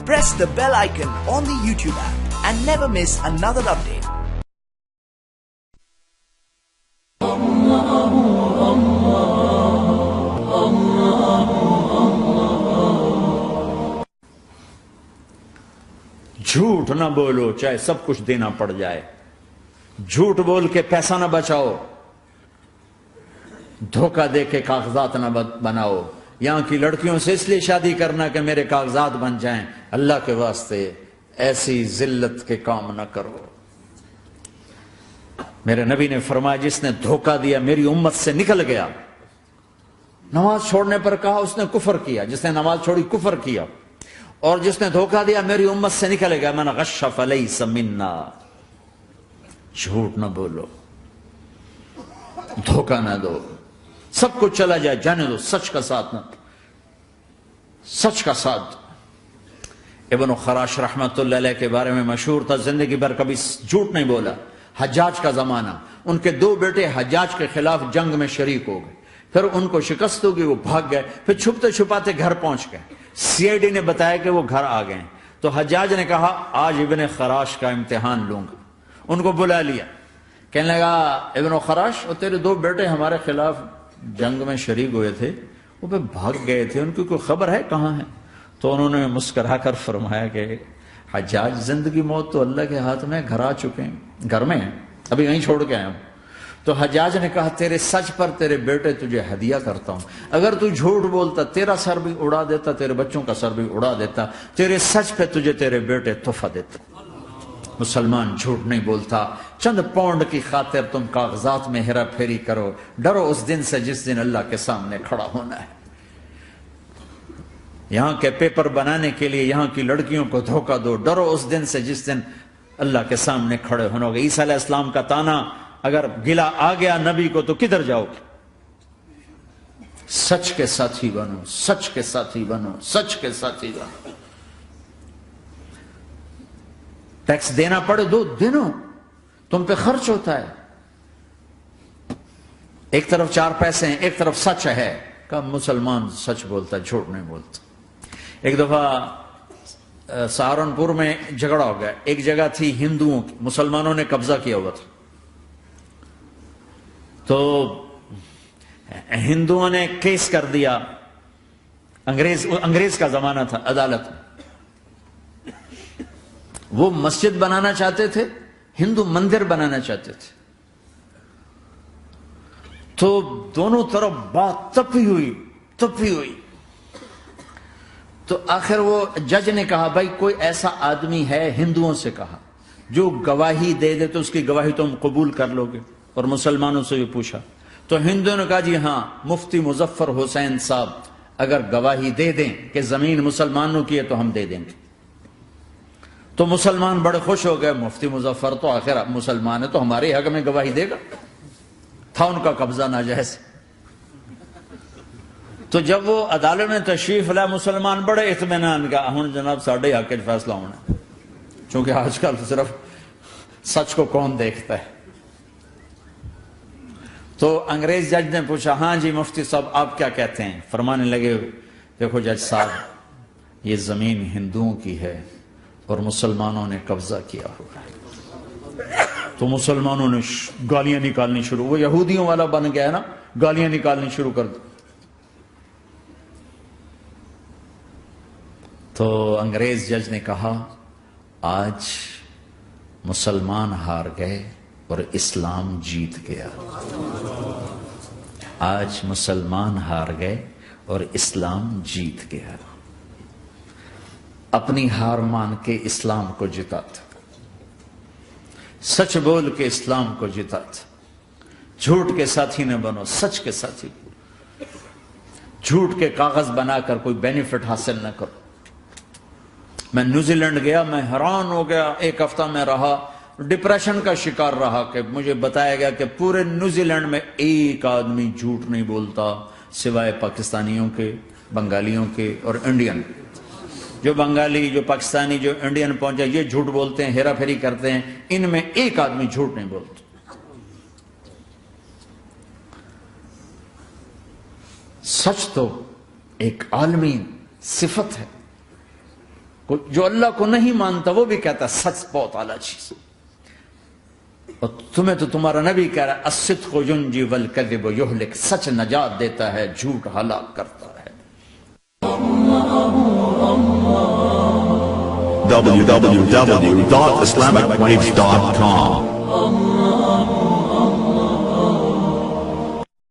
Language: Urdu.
press the bell icon on the YouTube app and never miss another update. جھوٹ نہ بولو چاہے سب کچھ دینا پڑ جائے. جھوٹ بول کے پیسہ نہ بچاؤ, دھوکہ دے کے کاغذات نہ بناؤ. یہاں کی لڑکیوں سے اس لیے شادی کرنا کہ میرے کاغذات بن جائیں. اللہ کے واسطے ایسی ذلت کے کام نہ کرو. میرے نبی نے فرمایا جس نے دھوکہ دیا میری امت سے نکل گیا. نماز چھوڑنے پر کہا اس نے کفر کیا, جس نے نماز چھوڑی کفر کیا, اور جس نے دھوکہ دیا میری امت سے نکل گیا. من غش فلیس منا. جھوٹ نہ بولو, دھوکہ نہ دو, سب کچھ چلا جائے جانے دو, سچ کا ساتھ نہ, سچ کا ساتھ. ابن خراش رحمت اللہ علیہ کے بارے میں مشہور تھا, زندگی بھر کبھی جھوٹ نہیں بولا. حجاج کا زمانہ, ان کے 2 بیٹے حجاج کے خلاف جنگ میں شریک ہو گئے, پھر ان کو شکست ہوگی, وہ بھاگ گئے, پھر چھپتے چھپاتے گھر پہنچ گئے. سی آئی ڈی نے بتایا کہ وہ گھر آ گئے. تو حجاج نے کہا آج ابن خراش کا امتحان لوں گا. ان کو بلا لیا, کہنے لگا ابن خراش وہ تیرے 2 بیٹے ہمارے خلاف جنگ میں شریک ہوئے تھے, وہ پہ بھاگ گئے تھے, ان کی کوئی خبر ہے کہاں ہے؟ تو انہوں نے مسکرا کر فرمایا کہ حجاج زندگی موت تو اللہ کے ہاتھ میں, گھر آ چکے ہیں, گھر میں ہیں, ابھی وہیں چھوڑ کے آئے ہوں. تو حجاج نے کہا تیرے سچ پر تیرے بیٹے تجھے ہدیہ کرتا ہوں. اگر تو جھوٹ بولتا تیرا سر بھی اڑا دیتا, تیرے بچوں کا سر بھی اڑا دیتا. تیرے سچ پہ تجھے تیرے بیٹے تحفہ دیتا. مسلمان جھوٹ نہیں بولتا. چند پاؤنڈ کی خاطر تم کاغذات میں ہیرا پھیری کرو. ڈرو اس دن سے جس دن اللہ کے سامنے کھڑا ہونا ہے. یہاں کے پیپر بنانے کے لیے یہاں کی لڑکیوں کو دھوکہ دو. ڈرو اس دن سے جس دن اللہ کے سامنے کھڑے ہونا ہوگا. عیسیٰ علیہ السلام کا تانا اگر گلا آ گیا نبی کو تو کدھر جاؤ گے؟ سچ کے ساتھی بنو, سچ کے ساتھی بنو, سچ کے ساتھی بنو. ٹیکس دینا پڑے دو, دینو, تم پہ خرچ ہوتا ہے. ایک طرف 4 پیسے ہیں, ایک طرف سچ ہے. کہ مسلمان سچ بولتا, جھوٹ نہیں بولتا. ایک دفعہ سہارنپور میں جھگڑا ہو گیا. ایک جگہ تھی ہندوؤں کی, مسلمانوں نے قبضہ کیا ہوا تھا. تو ہندوؤں نے کیس کر دیا. انگریز کا زمانہ تھا. عدالت میں وہ مسجد بنانا چاہتے تھے, ہندو مندر بنانا چاہتے تھے. تو دونوں طرف بات تپی ہوئی. تو آخر وہ جج نے کہا بھائی کوئی ایسا آدمی ہے, ہندوؤں سے کہا, جو گواہی دے دے تو اس کی گواہی تم قبول کر لو گے. اور مسلمانوں سے بھی پوچھا تو ہندوؤں نے کہا جی ہاں, مفتی مظفر حسین صاحب اگر گواہی دے دیں کہ زمین مسلمانوں کی ہے تو ہم دے دیں گے. تو مسلمان بڑے خوش ہو گئے, مفتی مظفر تو آخر مسلمان ہے تو ہمارے حق میں گواہی دے گا. تھا ان کا قبضہ ناجائز. تو جب وہ عدالت میں تشریف لائے مسلمان بڑے اطمینان کا, ہوں جناب ساڑھے حق کے فیصلہ ہونا, چونکہ آج کل صرف سچ کو کون دیکھتا ہے. تو انگریز جج نے پوچھا ہاں جی مفتی صاحب آپ کیا کہتے ہیں؟ فرمانے لگے دیکھو جج صاحب یہ زمین ہندوؤں کی ہے اور مسلمانوں نے قبضہ کیا ہوا ہے. تو مسلمانوں نے گالیاں نکالنی شروع, وہ یہودیوں والا بن گیا نا, گالیاں نکالنی شروع کر دی. تو انگریز جج نے کہا آج مسلمان ہار گئے اور اسلام جیت گیا. آج مسلمان ہار گئے اور اسلام جیت گیا. اپنی ہار مان کے اسلام کو جتا تھا, سچ بول کے اسلام کو جتا تھا. جھوٹ کے ساتھی نہ بنو, سچ کے ساتھی. جھوٹ کے کاغذ بنا کر کوئی بینیفٹ حاصل نہ کرو. میں نیوزی لینڈ گیا, میں حیران ہو گیا. 1 ہفتہ میں رہا, ڈپریشن کا شکار رہا کہ مجھے بتایا گیا کہ پورے نیوزی لینڈ میں ایک آدمی جھوٹ نہیں بولتا سوائے پاکستانیوں کے, بنگالیوں کے اور انڈین. جو بنگالی, جو پاکستانی, جو انڈین پہنچے یہ جھوٹ بولتے ہیں, ہیرا پھیری کرتے ہیں. ان میں ایک آدمی جھوٹ نہیں بولتا. سچ تو ایک عالمی صفت ہے. جو اللہ کو نہیں مانتا وہ بھی کہتا ہے سچ بہت اعلیٰ چیز، اور تمہیں تو تمہارا نبی کہہ رہا ہے الصدق ینجی والکذب یہلک، سچ نجات دیتا ہے، جھوٹ ہلاک کرتا ہے۔ www.islamicwaves.com